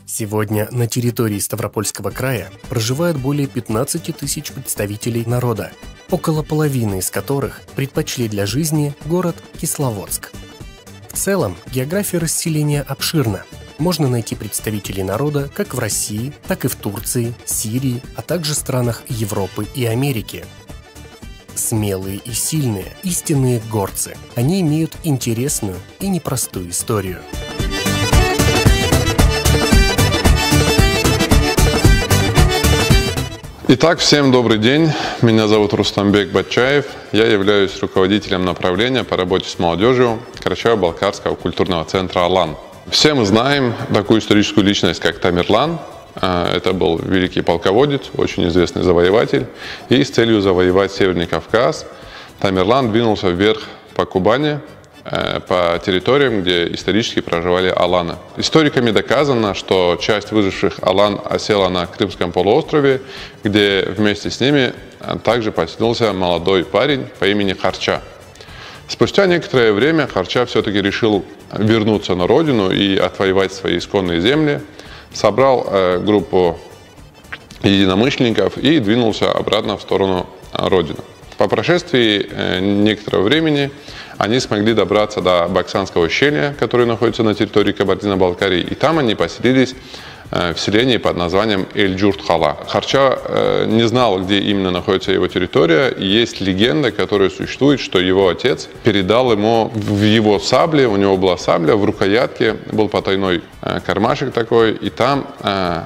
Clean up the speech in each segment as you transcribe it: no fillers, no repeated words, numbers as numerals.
Сегодня на территории Ставропольского края проживает более 15 тысяч представителей народа, около половины из которых предпочли для жизни город Кисловодск. В целом, география расселения обширна. Можно найти представителей народа как в России, так и в Турции, Сирии, а также странах Европы и Америки. Смелые и сильные, истинные горцы. Они имеют интересную и непростую историю. Итак, всем добрый день. Меня зовут Рустамбек Батчаев. Я являюсь руководителем направления по работе с молодежью Карачаево-Балкарского культурного центра «Алан». Все мы знаем такую историческую личность, как Тамерлан. Это был великий полководец, очень известный завоеватель. И с целью завоевать Северный Кавказ Тамерлан двинулся вверх по Кубани, по территориям, где исторически проживали аланы. Историками доказано, что часть выживших алан осела на Крымском полуострове, где вместе с ними также поселился молодой парень по имени Харча. Спустя некоторое время Харча все-таки решил вернуться на родину и отвоевать свои исконные земли, собрал группу единомышленников и двинулся обратно в сторону родины. По прошествии некоторого времени они смогли добраться до Баксанского ущелья, которое находится на территории Кабардино-Балкарии, и там они поселились в селении под названием Эль-Джурт-Хала. Харча не знал, где именно находится его территория, и есть легенда, которая существует, что его отец передал ему в его сабле, у него была сабля, в рукоятке был потайной кармашек такой, и там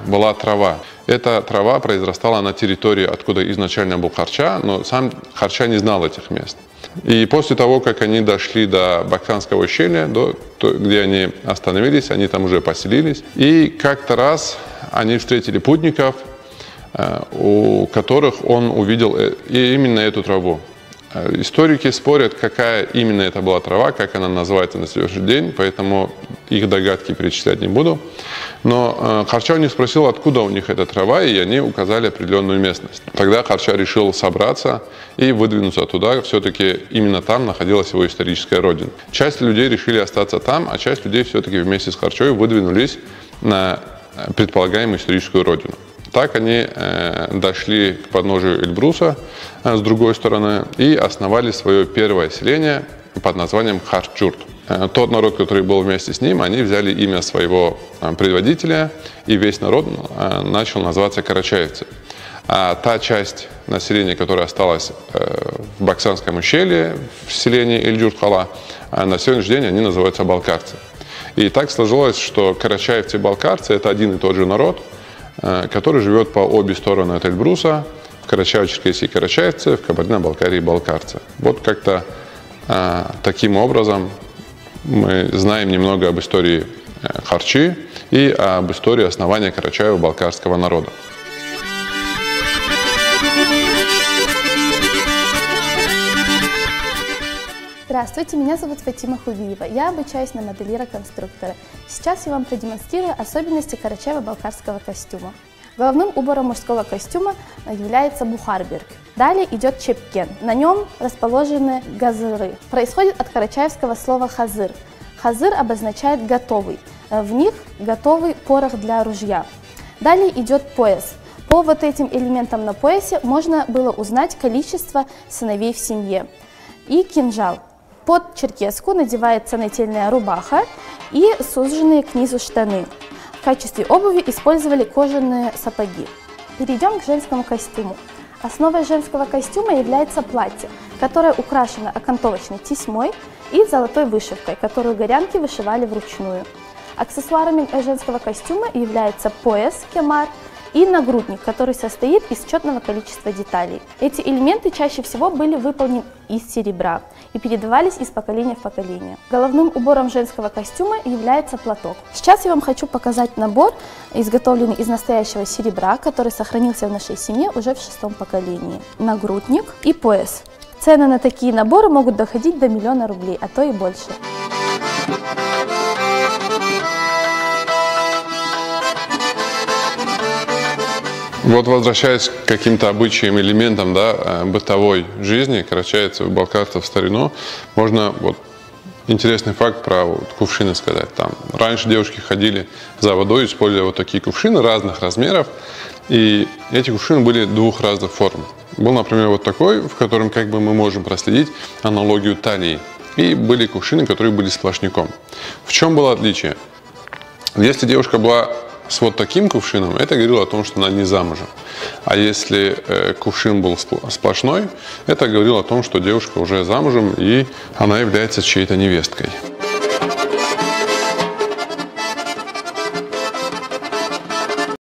была трава. Эта трава произрастала на территории, откуда изначально был Харча, но сам Харча не знал этих мест. И после того, как они дошли до Баксанского ущелья, где они остановились, они там уже поселились. И как-то раз они встретили путников, у которых он увидел именно эту траву. Историки спорят, какая именно это была трава, как она называется на сегодняшний день, поэтому их догадки перечислять не буду. Но Харча у них спросил, откуда у них эта трава, и они указали определенную местность. Тогда Харча решил собраться и выдвинуться туда. Все-таки именно там находилась его историческая родина. Часть людей решили остаться там, а часть людей все-таки вместе с Харчой выдвинулись на предполагаемую историческую родину. Так они дошли к подножию Эльбруса с другой стороны и основали свое первое селение под названием Харчурт. Тот народ, который был вместе с ним, они взяли имя своего предводителя, и весь народ начал называться карачаевцы. А та часть населения, которая осталась в Баксанском ущелье, в селении Эль-Джурт-Хала, на сегодняшний день они называются балкарцы. И так сложилось, что карачаевцы и балкарцы – это один и тот же народ, который живет по обе стороны от Эльбруса, в Карачаево-Черкесии карачаевцы, в Кабардино-Балкарии балкарцы. Вот как-то таким образом мы знаем немного об истории Харчи и об истории основания Карачаево-Балкарского народа. Здравствуйте, меня зовут Фатима Хувиева. Я обучаюсь на модельера-конструктора. Сейчас я вам продемонстрирую особенности Карачаево-Балкарского костюма. Главным убором мужского костюма является бухарберг. Далее идет чепкен. На нем расположены газыры. Происходит от карачаевского слова хазыр. Хазыр обозначает готовый. В них готовый порох для ружья. Далее идет пояс. По вот этим элементам на поясе можно было узнать количество сыновей в семье. И кинжал. Под черкеску надевается нательная рубаха и суженные к низу штаны. В качестве обуви использовали кожаные сапоги. Перейдем к женскому костюму. Основой женского костюма является платье, которое украшено окантовочной тесьмой и золотой вышивкой, которую горянки вышивали вручную. Аксессуарами женского костюма является пояс, кемар, и нагрудник, который состоит из четного количества деталей. Эти элементы чаще всего были выполнены из серебра и передавались из поколения в поколение. Головным убором женского костюма является платок. Сейчас я вам хочу показать набор, изготовленный из настоящего серебра, который сохранился в нашей семье уже в 6-м поколении. Нагрудник и пояс. Цены на такие наборы могут доходить до 1 000 000 рублей, а то и больше. Вот, возвращаясь к каким-то обычаям, элементам, да, бытовой жизни карачаевцев и балкарцев в старину, можно вот интересный факт про вот кувшины сказать. Там раньше девушки ходили за водой, используя вот такие кувшины разных размеров. И эти кувшины были двух разных форм. Был, например, вот такой, в котором как бы мы можем проследить аналогию талии. И были кувшины, которые были сплошняком. В чем было отличие? Если девушка была с вот таким кувшином, это говорило о том, что она не замужем. А если кувшин был сплошной, это говорило о том, что девушка уже замужем и она является чьей-то невесткой.